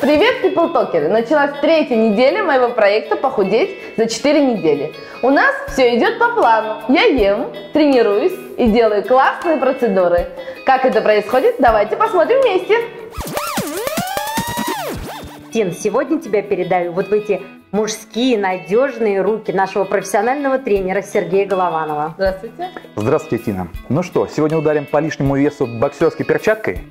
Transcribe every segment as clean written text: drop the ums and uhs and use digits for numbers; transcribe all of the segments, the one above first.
Привет, пиплтокеры! Началась третья неделя моего проекта «Похудеть за 4 недели». У нас все идет по плану. Я ем, тренируюсь и делаю классные процедуры. Как это происходит, давайте посмотрим вместе. Тин, сегодня тебя передаю вот в эти мужские надежные руки нашего профессионального тренера Сергея Голованова. Здравствуйте. Здравствуйте, Тина. Ну что, сегодня ударим по лишнему весу боксерской перчаткой.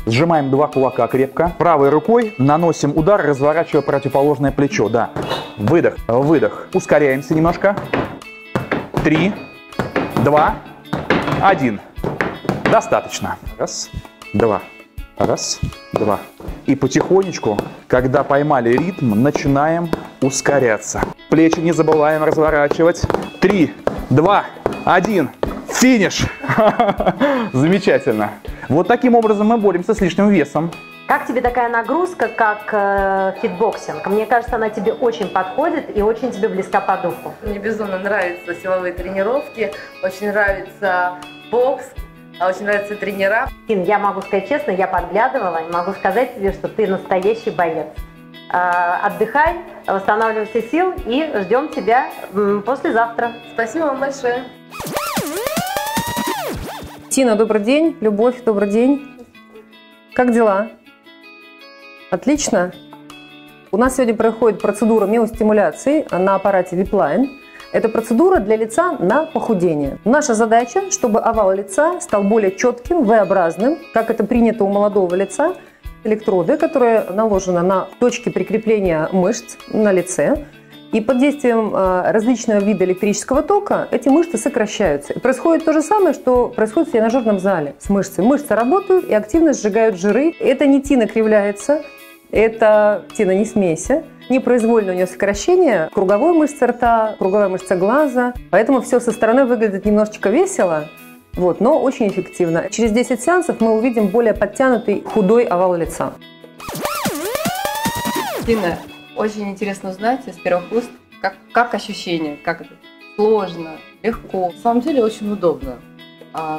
Сжимаем два кулака крепко. Правой рукой наносим удар, разворачивая противоположное плечо. Да. Выдох, выдох. Ускоряемся немножко. 3, 2, 1. Достаточно. Раз, два. Раз, два. И потихонечку, когда поймали ритм, начинаем ускоряться. Плечи не забываем разворачивать. 3, 2, 1. Финиш! Замечательно. Вот таким образом мы боремся с лишним весом. Как тебе такая нагрузка, как фитбоксинг? Мне кажется, она тебе очень подходит и очень тебе близка по духу. Мне безумно нравятся силовые тренировки, очень нравится бокс, очень нравятся тренера. Тин, я могу сказать честно, я подглядывала и могу сказать тебе, что ты настоящий боец. Отдыхай, восстанавливайся сил и ждем тебя послезавтра. Спасибо вам большое. Тина, добрый день. Любовь, добрый день. Как дела? Отлично. У нас сегодня проходит процедура миостимуляции на аппарате VIP-Line. Это процедура для лица на похудение. Наша задача, чтобы овал лица стал более четким, V-образным, как это принято у молодого лица. Электроды, которые наложены на точки прикрепления мышц на лице. И под действием различного вида электрического тока эти мышцы сокращаются. И происходит то же самое, что происходит в тренажерном зале с мышцами. Мышцы работают и активно сжигают жиры. Это не Тина кривляется, это Тина не смейся. Непроизвольно у нее сокращение круговой мышцы рта, круговая мышца глаза. Поэтому все со стороны выглядит немножечко весело, но очень эффективно. Через 10 сеансов мы увидим более подтянутый худой овал лица. Тина, очень интересно узнать из первых уст, как ощущение, как это сложно, легко. На самом деле очень удобно.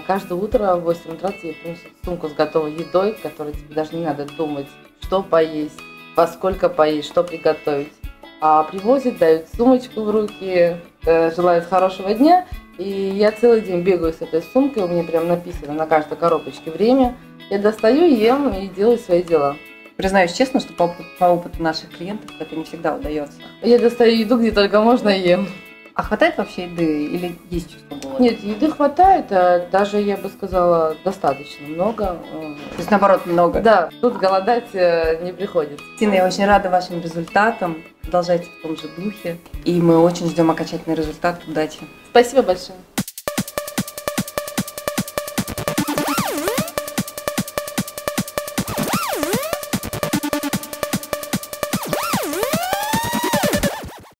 Каждое утро в 8 утра тебе приносят сумку с готовой едой, которой тебе даже не надо думать, что поесть, во сколько поесть, что приготовить. Привозят, дают сумочку в руки, желают хорошего дня. И я целый день бегаю с этой сумкой, у меня прям написано на каждой коробочке время. Я достаю, ем и делаю свои дела. Признаюсь честно, что по опыту наших клиентов это не всегда удается. Я достаю еду, где только можно, и ем. А хватает вообще еды или есть чувство голода? Нет, еды хватает, даже, я бы сказала, достаточно много. То есть, наоборот, много? Да, тут голодать не приходится. Тина, я очень рада вашим результатам. Продолжайте в том же духе. И мы очень ждем окончательный результат. Удачи! Спасибо большое!